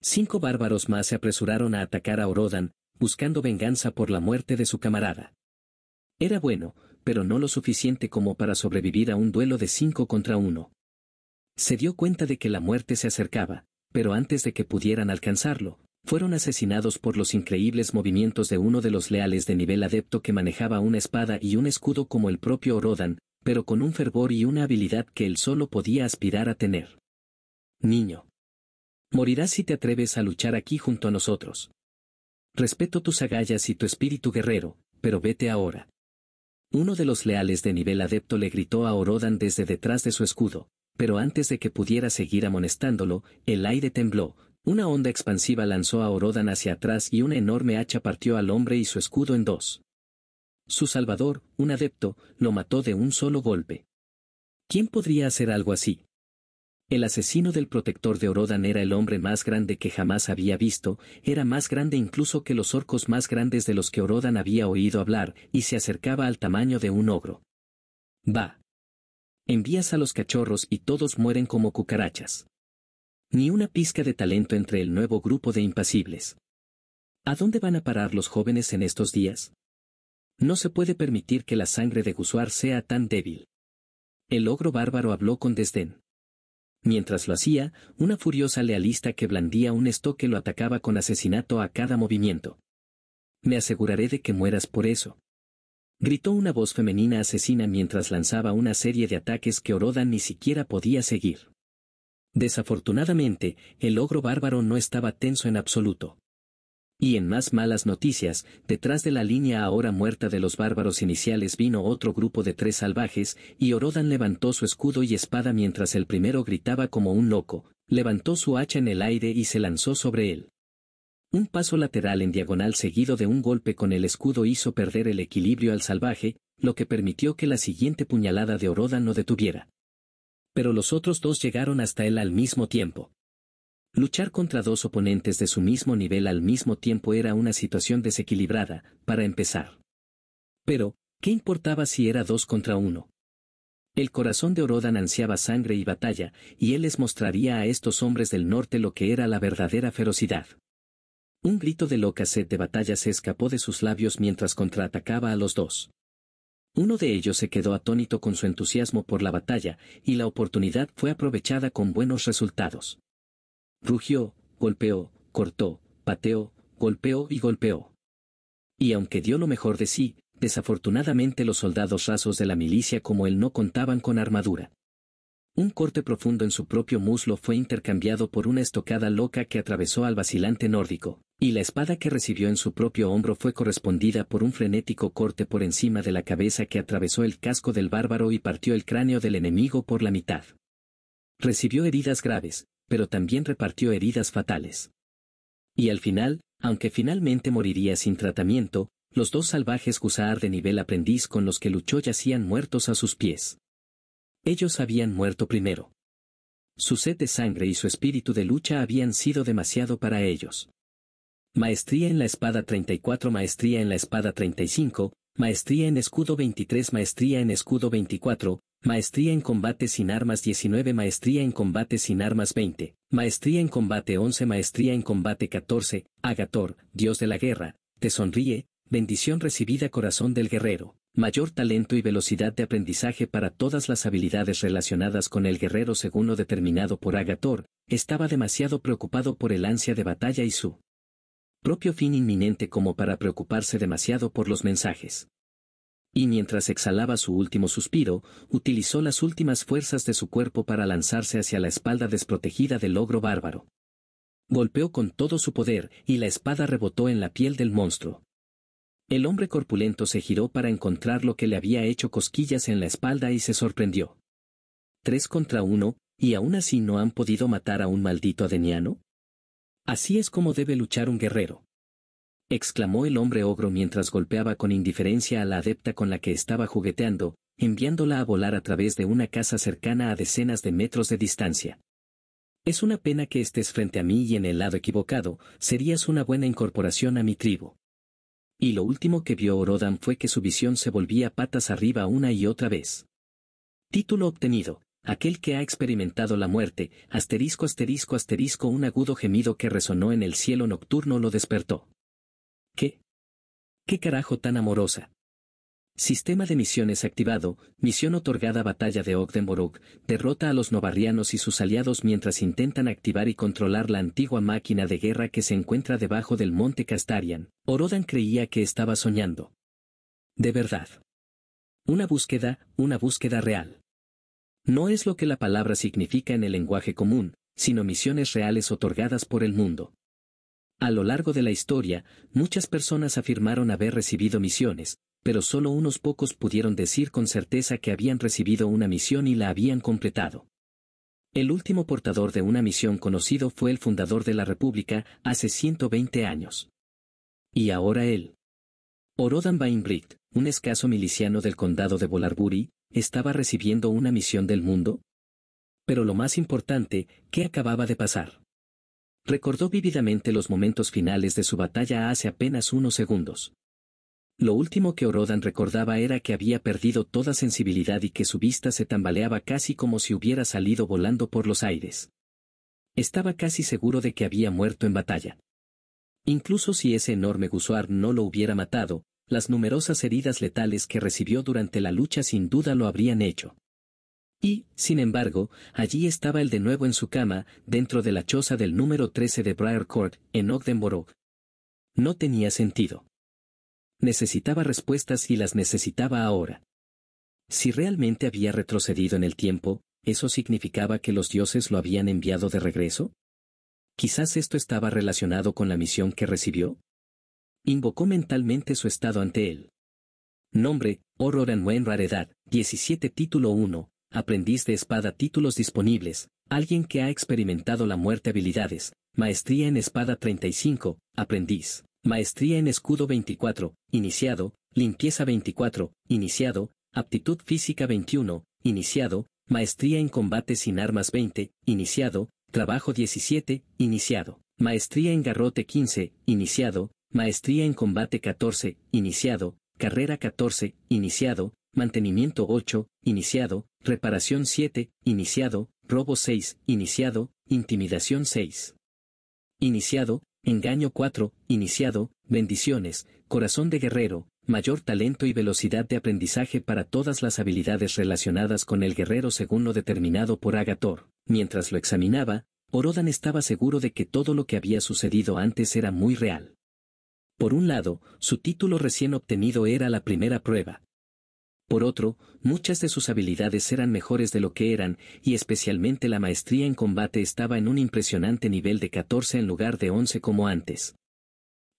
5 bárbaros más se apresuraron a atacar a Orodan, buscando venganza por la muerte de su camarada. Era bueno, pero no lo suficiente como para sobrevivir a un duelo de 5 contra 1. Se dio cuenta de que la muerte se acercaba, pero antes de que pudieran alcanzarlo, Fueron asesinados por los increíbles movimientos de uno de los leales de nivel adepto que manejaba una espada y un escudo como el propio Orodan, pero con un fervor y una habilidad que él solo podía aspirar a tener. Niño. Morirás si te atreves a luchar aquí junto a nosotros. Respeto tus agallas y tu espíritu guerrero, pero vete ahora. Uno de los leales de nivel adepto le gritó a Orodan desde detrás de su escudo, pero antes de que pudiera seguir amonestándolo, el aire tembló, una onda expansiva lanzó a Orodan hacia atrás y una enorme hacha partió al hombre y su escudo en dos. Su salvador, un adepto, lo mató de un solo golpe. ¿Quién podría hacer algo así? El asesino del protector de Orodan era el hombre más grande que jamás había visto, era más grande incluso que los orcos más grandes de los que Orodan había oído hablar, y se acercaba al tamaño de un ogro. Va. Envías a los cachorros y todos mueren como cucarachas. Ni una pizca de talento entre el nuevo grupo de impasibles. ¿A dónde van a parar los jóvenes en estos días? No se puede permitir que la sangre de Gusuar sea tan débil. El ogro bárbaro habló con desdén. Mientras lo hacía, una furiosa lealista que blandía un estoque lo atacaba con asesinato a cada movimiento. Me aseguraré de que mueras por eso. Gritó una voz femenina asesina mientras lanzaba una serie de ataques que Orodan ni siquiera podía seguir. Desafortunadamente, el ogro bárbaro no estaba tenso en absoluto. Y en más malas noticias, detrás de la línea ahora muerta de los bárbaros iniciales vino otro grupo de 3 salvajes, y Orodan levantó su escudo y espada mientras el primero gritaba como un loco, levantó su hacha en el aire y se lanzó sobre él. Un paso lateral en diagonal seguido de un golpe con el escudo hizo perder el equilibrio al salvaje, lo que permitió que la siguiente puñalada de Orodan lo detuviera. Pero los otros 2 llegaron hasta él al mismo tiempo. Luchar contra 2 oponentes de su mismo nivel al mismo tiempo era una situación desequilibrada, para empezar. Pero, ¿qué importaba si era 2 contra 1? El corazón de Orodan ansiaba sangre y batalla, y él les mostraría a estos hombres del norte lo que era la verdadera ferocidad. Un grito de loca sed de batalla se escapó de sus labios mientras contraatacaba a los 2. Uno de ellos se quedó atónito con su entusiasmo por la batalla, y la oportunidad fue aprovechada con buenos resultados. Rugió, golpeó, cortó, pateó, golpeó y golpeó. Y aunque dio lo mejor de sí, desafortunadamente los soldados rasos de la milicia como él no contaban con armadura. Un corte profundo en su propio muslo fue intercambiado por una estocada loca que atravesó al vacilante nórdico, y la espada que recibió en su propio hombro fue correspondida por un frenético corte por encima de la cabeza que atravesó el casco del bárbaro y partió el cráneo del enemigo por la mitad. Recibió heridas graves, pero también repartió heridas fatales. Y al final, aunque finalmente moriría sin tratamiento, los 2 salvajes Gusar de nivel aprendiz con los que luchó yacían muertos a sus pies. Ellos habían muerto primero. Su sed de sangre y su espíritu de lucha habían sido demasiado para ellos. Maestría en la espada 34, maestría en la espada 35, maestría en escudo 23, maestría en escudo 24, maestría en combate sin armas 19, maestría en combate sin armas 20, maestría en combate 11, maestría en combate 14, Agator, dios de la guerra, te sonríe, bendición recibida corazón del guerrero, mayor talento y velocidad de aprendizaje para todas las habilidades relacionadas con el guerrero según lo determinado por Agator, estaba demasiado preocupado por el ansia de batalla y su propio fin inminente como para preocuparse demasiado por los mensajes. Y mientras exhalaba su último suspiro, utilizó las últimas fuerzas de su cuerpo para lanzarse hacia la espalda desprotegida del ogro bárbaro. Golpeó con todo su poder, y la espada rebotó en la piel del monstruo. El hombre corpulento se giró para encontrar lo que le había hecho cosquillas en la espalda y se sorprendió. 3 contra 1, ¿y aún así no han podido matar a un maldito adeniano? Así es como debe luchar un guerrero. Exclamó el hombre ogro mientras golpeaba con indiferencia a la adepta con la que estaba jugueteando, enviándola a volar a través de una casa cercana a decenas de metros de distancia. Es una pena que estés frente a mí y en el lado equivocado, serías una buena incorporación a mi tribu. Y lo último que vio Orodan fue que su visión se volvía patas arriba una y otra vez. Título obtenido, aquel que ha experimentado la muerte, asterisco asterisco asterisco un agudo gemido que resonó en el cielo nocturno lo despertó. ¿Qué? ¿Qué carajo tan amorosa? Sistema de misiones activado, misión otorgada Batalla de Ogdenburg, derrota a los novarrianos y sus aliados mientras intentan activar y controlar la antigua máquina de guerra que se encuentra debajo del monte Castarian. Orodan creía que estaba soñando. De verdad. Una búsqueda real. No es lo que la palabra significa en el lenguaje común, sino misiones reales otorgadas por el mundo. A lo largo de la historia, muchas personas afirmaron haber recibido misiones, pero solo unos pocos pudieron decir con certeza que habían recibido una misión y la habían completado. El último portador de una misión conocido fue el fundador de la República, hace 120 años. Y ahora él. Orodan Bainbright, un escaso miliciano del condado de Bolarbury, ¿estaba recibiendo una misión del mundo? Pero lo más importante, ¿qué acababa de pasar? Recordó vívidamente los momentos finales de su batalla hace apenas unos segundos. Lo último que Orodan recordaba era que había perdido toda sensibilidad y que su vista se tambaleaba casi como si hubiera salido volando por los aires. Estaba casi seguro de que había muerto en batalla. Incluso si ese enorme Gusuar no lo hubiera matado, las numerosas heridas letales que recibió durante la lucha sin duda lo habrían hecho. Y, sin embargo, allí estaba él de nuevo en su cama, dentro de la choza del número 13 de Briar Court, en Ogdenburg. No tenía sentido. Necesitaba respuestas y las necesitaba ahora. Si realmente había retrocedido en el tiempo, ¿eso significaba que los dioses lo habían enviado de regreso? Quizás esto estaba relacionado con la misión que recibió. Invocó mentalmente su estado ante él. Nombre, Orodan Wen Raredad, 17 Título 1, Aprendiz de Espada. Títulos disponibles, alguien que ha experimentado la muerte. Habilidades, Maestría en Espada 35, Aprendiz, Maestría en Escudo 24, Iniciado, Limpieza 24, Iniciado, Aptitud Física 21, Iniciado, Maestría en Combate sin Armas 20, Iniciado, Trabajo 17, Iniciado, Maestría en Garrote 15, Iniciado, Maestría en Combate 14, Iniciado, Carrera 14, Iniciado, Mantenimiento 8, Iniciado, Reparación 7, Iniciado, Robo 6, Iniciado, Intimidación 6. Iniciado, Engaño 4, Iniciado, Bendiciones, Corazón de Guerrero, mayor talento y velocidad de aprendizaje para todas las habilidades relacionadas con el guerrero según lo determinado por Agathor. Mientras lo examinaba, Orodan estaba seguro de que todo lo que había sucedido antes era muy real. Por un lado, su título recién obtenido era la primera prueba. Por otro, muchas de sus habilidades eran mejores de lo que eran, y especialmente la maestría en combate estaba en un impresionante nivel de 14 en lugar de 11 como antes.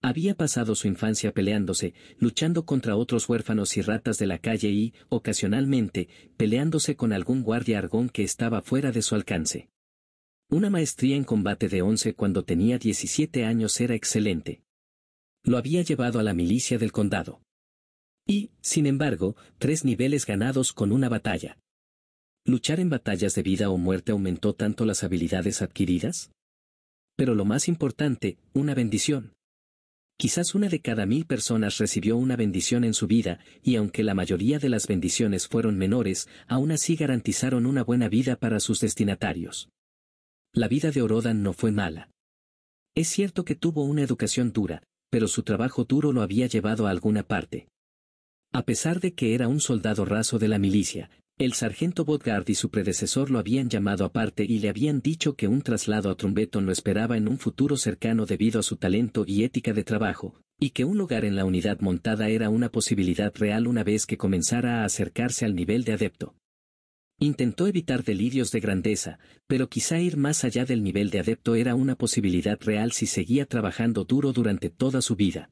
Había pasado su infancia peleándose, luchando contra otros huérfanos y ratas de la calle y, ocasionalmente, peleándose con algún guardia argón que estaba fuera de su alcance. Una maestría en combate de 11 cuando tenía 17 años era excelente. Lo había llevado a la milicia del condado. Y, sin embargo, 3 niveles ganados con una batalla. ¿Luchar en batallas de vida o muerte aumentó tanto las habilidades adquiridas? Pero lo más importante, una bendición. Quizás una de cada 1000 personas recibió una bendición en su vida, y aunque la mayoría de las bendiciones fueron menores, aún así garantizaron una buena vida para sus destinatarios. La vida de Orodan no fue mala. Es cierto que tuvo una educación dura, pero su trabajo duro lo había llevado a alguna parte. A pesar de que era un soldado raso de la milicia, el sargento Bodgard y su predecesor lo habían llamado aparte y le habían dicho que un traslado a Trumbeton lo esperaba en un futuro cercano debido a su talento y ética de trabajo, y que un lugar en la unidad montada era una posibilidad real una vez que comenzara a acercarse al nivel de adepto. Intentó evitar delirios de grandeza, pero quizá ir más allá del nivel de adepto era una posibilidad real si seguía trabajando duro durante toda su vida.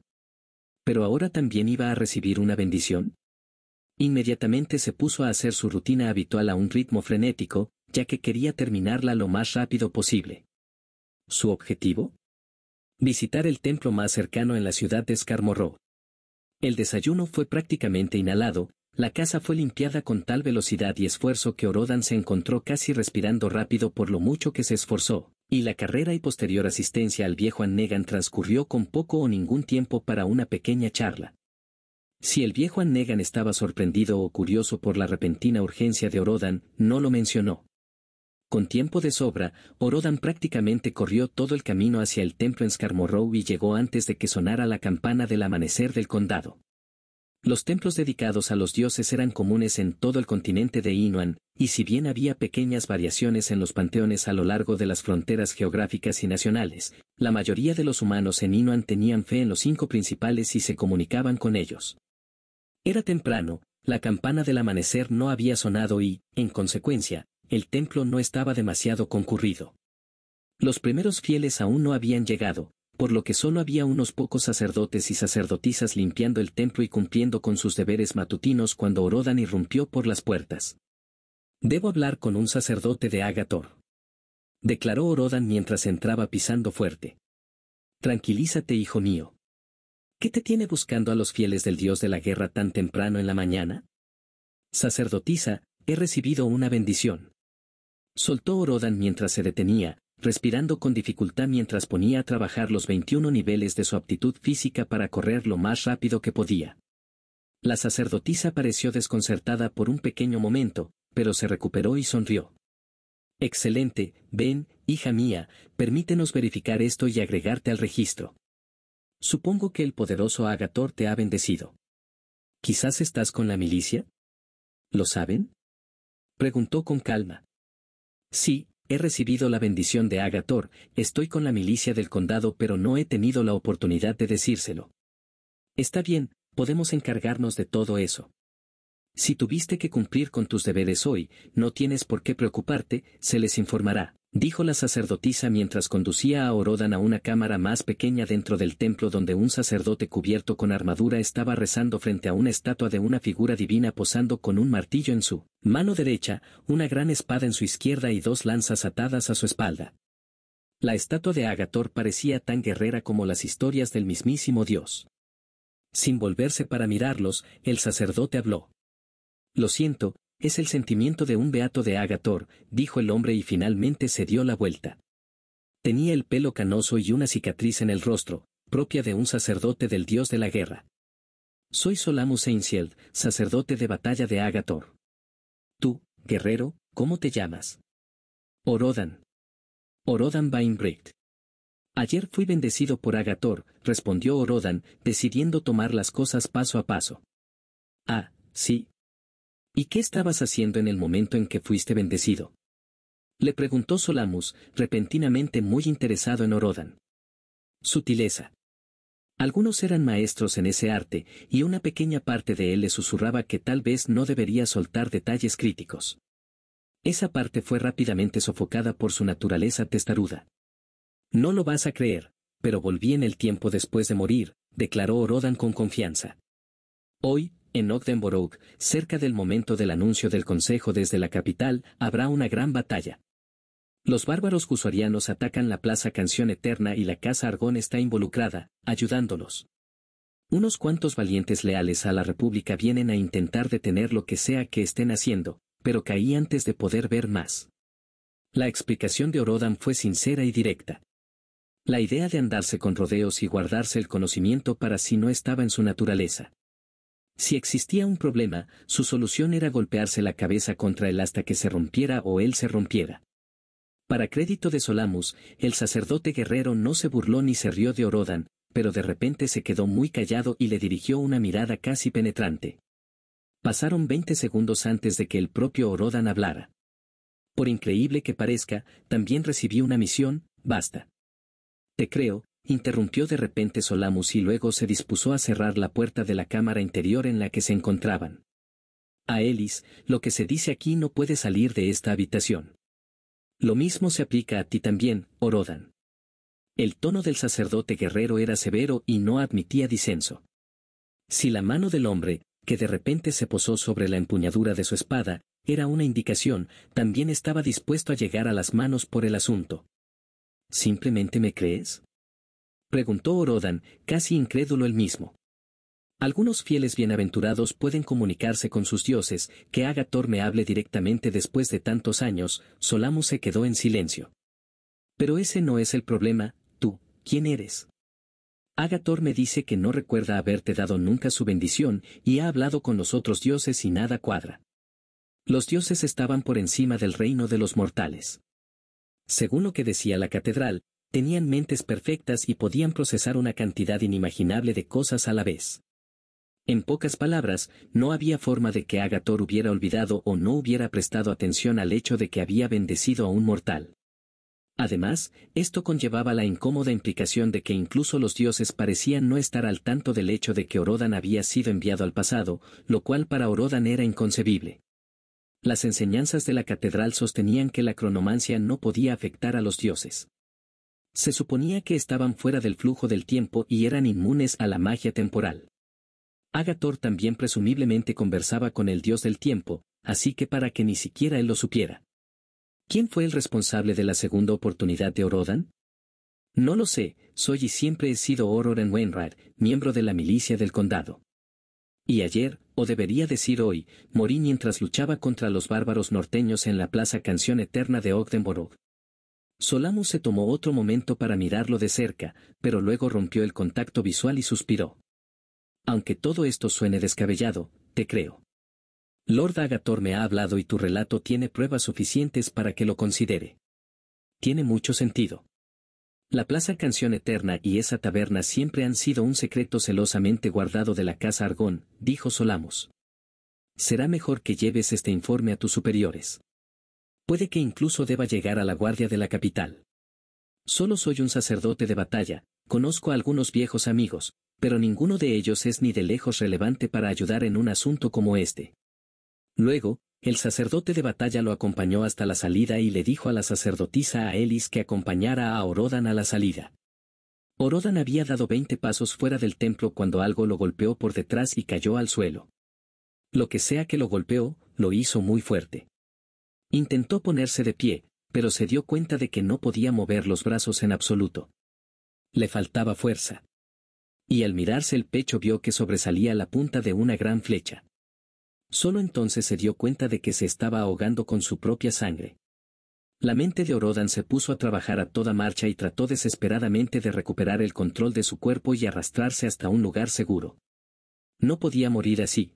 ¿Pero ahora también iba a recibir una bendición? Inmediatamente se puso a hacer su rutina habitual a un ritmo frenético, ya que quería terminarla lo más rápido posible. ¿Su objetivo? Visitar el templo más cercano en la ciudad de Skarmory. El desayuno fue prácticamente inhalado, la casa fue limpiada con tal velocidad y esfuerzo que Orodan se encontró casi respirando rápido por lo mucho que se esforzó, y la carrera y posterior asistencia al viejo Annegan transcurrió con poco o ningún tiempo para una pequeña charla. Si el viejo Annegan estaba sorprendido o curioso por la repentina urgencia de Orodan, no lo mencionó. Con tiempo de sobra, Orodan prácticamente corrió todo el camino hacia el templo en Skarmory y llegó antes de que sonara la campana del amanecer del condado. Los templos dedicados a los dioses eran comunes en todo el continente de Inuan, y si bien había pequeñas variaciones en los panteones a lo largo de las fronteras geográficas y nacionales, la mayoría de los humanos en Inuan tenían fe en los 5 principales y se comunicaban con ellos. Era temprano, la campana del amanecer no había sonado y, en consecuencia, el templo no estaba demasiado concurrido. Los primeros fieles aún no habían llegado, por lo que solo había unos pocos sacerdotes y sacerdotisas limpiando el templo y cumpliendo con sus deberes matutinos cuando Orodan irrumpió por las puertas. «Debo hablar con un sacerdote de Agathor», declaró Orodan mientras entraba pisando fuerte. «Tranquilízate, hijo mío. ¿Qué te tiene buscando a los fieles del dios de la guerra tan temprano en la mañana?» «Sacerdotisa, he recibido una bendición», soltó Orodan mientras se detenía, respirando con dificultad mientras ponía a trabajar los 21 niveles de su aptitud física para correr lo más rápido que podía. La sacerdotisa pareció desconcertada por un pequeño momento, pero se recuperó y sonrió. «Excelente, ven, hija mía, permítenos verificar esto y agregarte al registro. Supongo que el poderoso Agathor te ha bendecido. ¿Quizás estás con la milicia? ¿Lo saben?», preguntó con calma. «Sí, he recibido la bendición de Agathor, estoy con la milicia del condado pero no he tenido la oportunidad de decírselo». «Está bien, podemos encargarnos de todo eso. Si tuviste que cumplir con tus deberes hoy, no tienes por qué preocuparte, se les informará», dijo la sacerdotisa mientras conducía a Orodan a una cámara más pequeña dentro del templo donde un sacerdote cubierto con armadura estaba rezando frente a una estatua de una figura divina posando con un martillo en su mano derecha, una gran espada en su izquierda y 2 lanzas atadas a su espalda. La estatua de Agathor parecía tan guerrera como las historias del mismísimo dios. Sin volverse para mirarlos, el sacerdote habló. «Lo siento, es el sentimiento de un beato de Agathor», dijo el hombre y finalmente se dio la vuelta. Tenía el pelo canoso y una cicatriz en el rostro, propia de un sacerdote del dios de la guerra. «Soy Solamus Einsield, sacerdote de batalla de Agathor». «Tú, guerrero, ¿cómo te llamas?» «Orodan». «Orodan Vainbricht». «Ayer fui bendecido por Agathor», respondió Orodan, decidiendo tomar las cosas paso a paso. «Ah, sí. ¿Y qué estabas haciendo en el momento en que fuiste bendecido?», le preguntó Solamus, repentinamente muy interesado en Orodan. Sutileza. Algunos eran maestros en ese arte, y una pequeña parte de él le susurraba que tal vez no debería soltar detalles críticos. Esa parte fue rápidamente sofocada por su naturaleza testaruda. «No lo vas a creer, pero volví en el tiempo después de morir», declaró Orodan con confianza. «Hoy, en Ogdenborg, cerca del momento del anuncio del consejo desde la capital, habrá una gran batalla. Los bárbaros gusorianos atacan la Plaza Canción Eterna y la Casa Argón está involucrada, ayudándolos. Unos cuantos valientes leales a la República vienen a intentar detener lo que sea que estén haciendo, pero caí antes de poder ver más». La explicación de Orodan fue sincera y directa. La idea de andarse con rodeos y guardarse el conocimiento para sí no estaba en su naturaleza. Si existía un problema, su solución era golpearse la cabeza contra él hasta que se rompiera o él se rompiera. Para crédito de Solamus, el sacerdote guerrero no se burló ni se rió de Orodan, pero de repente se quedó muy callado y le dirigió una mirada casi penetrante. Pasaron 20 segundos antes de que el propio Orodan hablara. «Por increíble que parezca, también recibí una misión, basta». «Te creo», interrumpió de repente Solamus y luego se dispuso a cerrar la puerta de la cámara interior en la que se encontraban. «A Elis, lo que se dice aquí no puede salir de esta habitación. Lo mismo se aplica a ti también, Orodan». El tono del sacerdote guerrero era severo y no admitía disenso. Si la mano del hombre, que de repente se posó sobre la empuñadura de su espada, era una indicación, también estaba dispuesto a llegar a las manos por el asunto. «¿Simplemente me crees?», preguntó Orodan, casi incrédulo él mismo. «Algunos fieles bienaventurados pueden comunicarse con sus dioses, que Agathor me hable directamente después de tantos años». Solamus se quedó en silencio. «Pero ese no es el problema, tú, ¿quién eres?». «Agathor me dice que no recuerda haberte dado nunca su bendición, y ha hablado con los otros dioses y nada cuadra. Los dioses estaban por encima del reino de los mortales. Según lo que decía la catedral, tenían mentes perfectas y podían procesar una cantidad inimaginable de cosas a la vez. En pocas palabras, no había forma de que Agathor hubiera olvidado o no hubiera prestado atención al hecho de que había bendecido a un mortal. Además, esto conllevaba la incómoda implicación de que incluso los dioses parecían no estar al tanto del hecho de que Orodan había sido enviado al pasado, lo cual para Orodan era inconcebible. Las enseñanzas de la catedral sostenían que la cronomancia no podía afectar a los dioses. Se suponía que estaban fuera del flujo del tiempo y eran inmunes a la magia temporal. Agathor también presumiblemente conversaba con el dios del tiempo, así que para que ni siquiera él lo supiera. ¿Quién fue el responsable de la segunda oportunidad de Orodan? No lo sé, soy y siempre he sido Orodan Wainwright, miembro de la milicia del condado. Y ayer, o debería decir hoy, morí mientras luchaba contra los bárbaros norteños en la plaza Canción Eterna de Ogdenborough. Solamus se tomó otro momento para mirarlo de cerca, pero luego rompió el contacto visual y suspiró. Aunque todo esto suene descabellado, te creo. Lord Agathor me ha hablado y tu relato tiene pruebas suficientes para que lo considere. Tiene mucho sentido. La Plaza Canción Eterna y esa taberna siempre han sido un secreto celosamente guardado de la casa Argón, dijo Solamus. Será mejor que lleves este informe a tus superiores. Puede que incluso deba llegar a la guardia de la capital. Solo soy un sacerdote de batalla, conozco a algunos viejos amigos, pero ninguno de ellos es ni de lejos relevante para ayudar en un asunto como este. Luego, el sacerdote de batalla lo acompañó hasta la salida y le dijo a la sacerdotisa a Elis que acompañara a Orodan a la salida. Orodan había dado 20 pasos fuera del templo cuando algo lo golpeó por detrás y cayó al suelo. Lo que sea que lo golpeó, lo hizo muy fuerte. Intentó ponerse de pie, pero se dio cuenta de que no podía mover los brazos en absoluto. Le faltaba fuerza. Y al mirarse el pecho vio que sobresalía la punta de una gran flecha. Solo entonces se dio cuenta de que se estaba ahogando con su propia sangre. La mente de Orodan se puso a trabajar a toda marcha y trató desesperadamente de recuperar el control de su cuerpo y arrastrarse hasta un lugar seguro. No podía morir así.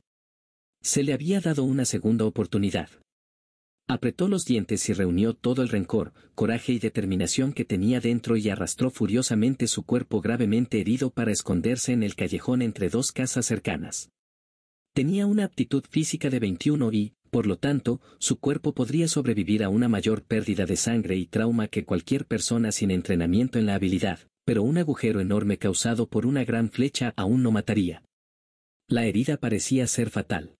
Se le había dado una segunda oportunidad. Apretó los dientes y reunió todo el rencor, coraje y determinación que tenía dentro y arrastró furiosamente su cuerpo gravemente herido para esconderse en el callejón entre dos casas cercanas. Tenía una aptitud física de 21 y, por lo tanto, su cuerpo podría sobrevivir a una mayor pérdida de sangre y trauma que cualquier persona sin entrenamiento en la habilidad, pero un agujero enorme causado por una gran flecha aún no mataría. La herida parecía ser fatal.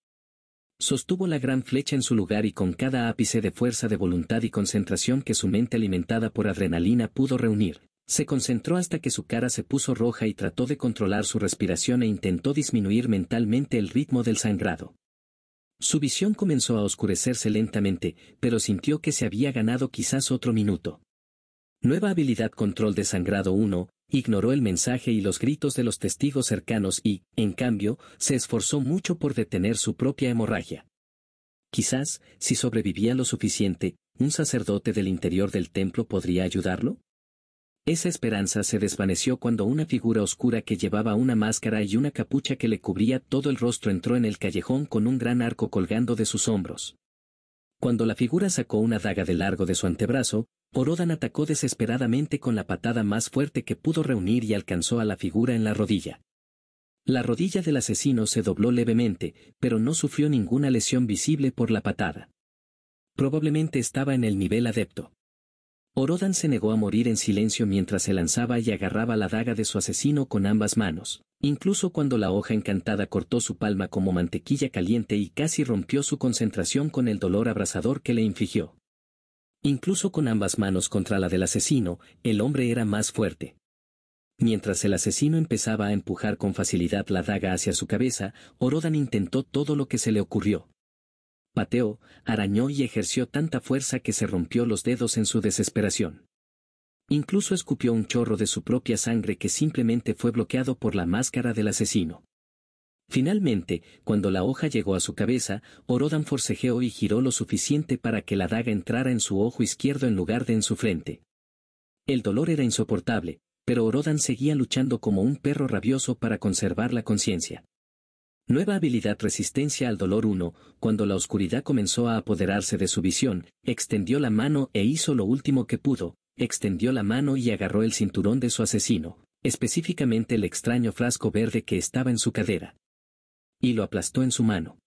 Sostuvo la gran flecha en su lugar y con cada ápice de fuerza de voluntad y concentración que su mente alimentada por adrenalina pudo reunir, se concentró hasta que su cara se puso roja y trató de controlar su respiración e intentó disminuir mentalmente el ritmo del sangrado. Su visión comenzó a oscurecerse lentamente, pero sintió que se había ganado quizás otro minuto. Nueva habilidad control de sangrado 1, ignoró el mensaje y los gritos de los testigos cercanos y, en cambio, se esforzó mucho por detener su propia hemorragia. Quizás, si sobrevivía lo suficiente, un sacerdote del interior del templo podría ayudarlo. Esa esperanza se desvaneció cuando una figura oscura que llevaba una máscara y una capucha que le cubría todo el rostro entró en el callejón con un gran arco colgando de sus hombros. Cuando la figura sacó una daga de largo de su antebrazo, Orodan atacó desesperadamente con la patada más fuerte que pudo reunir y alcanzó a la figura en la rodilla. La rodilla del asesino se dobló levemente, pero no sufrió ninguna lesión visible por la patada. Probablemente estaba en el nivel adepto. Orodan se negó a morir en silencio mientras se lanzaba y agarraba la daga de su asesino con ambas manos, incluso cuando la hoja encantada cortó su palma como mantequilla caliente y casi rompió su concentración con el dolor abrasador que le infligió. Incluso con ambas manos contra la del asesino, el hombre era más fuerte. Mientras el asesino empezaba a empujar con facilidad la daga hacia su cabeza, Orodan intentó todo lo que se le ocurrió. Pateó, arañó y ejerció tanta fuerza que se rompió los dedos en su desesperación. Incluso escupió un chorro de su propia sangre que simplemente fue bloqueado por la máscara del asesino. Finalmente, cuando la hoja llegó a su cabeza, Orodan forcejeó y giró lo suficiente para que la daga entrara en su ojo izquierdo en lugar de en su frente. El dolor era insoportable, pero Orodan seguía luchando como un perro rabioso para conservar la conciencia. Nueva habilidad resistencia al dolor 1, cuando la oscuridad comenzó a apoderarse de su visión, extendió la mano e hizo lo último que pudo, extendió la mano y agarró el cinturón de su asesino, específicamente el extraño frasco verde que estaba en su cadera. Y lo aplastó en su mano.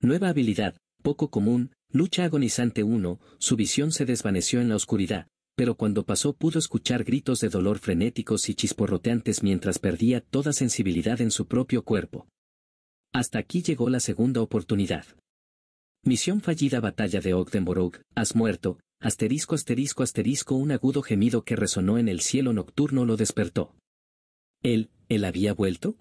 Nueva habilidad, poco común, lucha agonizante 1, su visión se desvaneció en la oscuridad, pero cuando pasó pudo escuchar gritos de dolor frenéticos y chisporroteantes mientras perdía toda sensibilidad en su propio cuerpo. Hasta aquí llegó la segunda oportunidad. Misión fallida. Batalla de Ogdenburg, has muerto, ****, un agudo gemido que resonó en el cielo nocturno lo despertó. ¿Él había vuelto?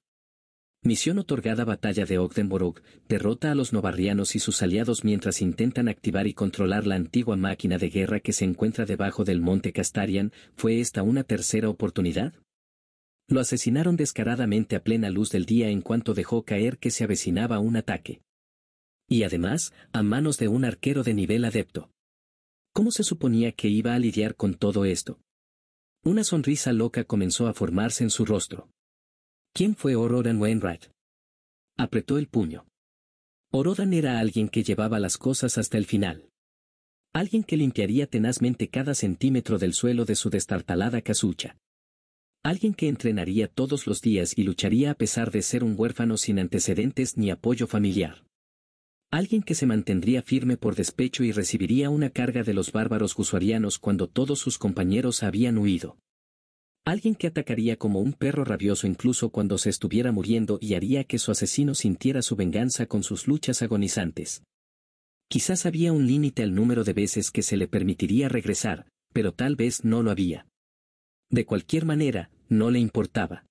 Misión otorgada. Batalla de Ogdenburg, derrota a los novarrianos y sus aliados mientras intentan activar y controlar la antigua máquina de guerra que se encuentra debajo del monte Castarian. ¿Fue esta una tercera oportunidad? Lo asesinaron descaradamente a plena luz del día en cuanto dejó caer que se avecinaba un ataque. Y además, a manos de un arquero de nivel adepto. ¿Cómo se suponía que iba a lidiar con todo esto? Una sonrisa loca comenzó a formarse en su rostro. ¿Quién fue Orodan Wainwright? Apretó el puño. Orodan era alguien que llevaba las cosas hasta el final. Alguien que limpiaría tenazmente cada centímetro del suelo de su destartalada casucha. Alguien que entrenaría todos los días y lucharía a pesar de ser un huérfano sin antecedentes ni apoyo familiar. Alguien que se mantendría firme por despecho y recibiría una carga de los bárbaros gusuarianos cuando todos sus compañeros habían huido. Alguien que atacaría como un perro rabioso incluso cuando se estuviera muriendo y haría que su asesino sintiera su venganza con sus luchas agonizantes. Quizás había un límite al número de veces que se le permitiría regresar, pero tal vez no lo había. De cualquier manera, no le importaba.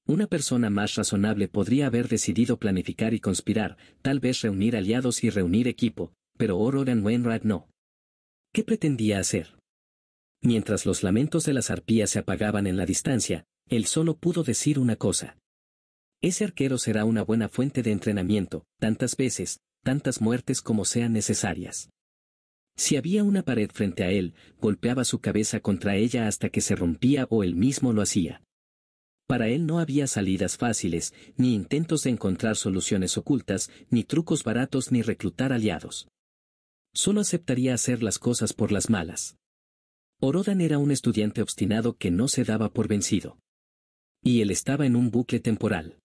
Una persona más razonable podría haber decidido planificar y conspirar, tal vez reunir aliados y reunir equipo, pero Orodan Wainwright no. ¿Qué pretendía hacer? Mientras los lamentos de las arpías se apagaban en la distancia, él solo pudo decir una cosa. Ese arquero será una buena fuente de entrenamiento, tantas veces, tantas muertes como sean necesarias. Si había una pared frente a él, golpeaba su cabeza contra ella hasta que se rompía o él mismo lo hacía. Para él no había salidas fáciles, ni intentos de encontrar soluciones ocultas, ni trucos baratos ni reclutar aliados. Solo aceptaría hacer las cosas por las malas. Orodan era un estudiante obstinado que no se daba por vencido. Y él estaba en un bucle temporal.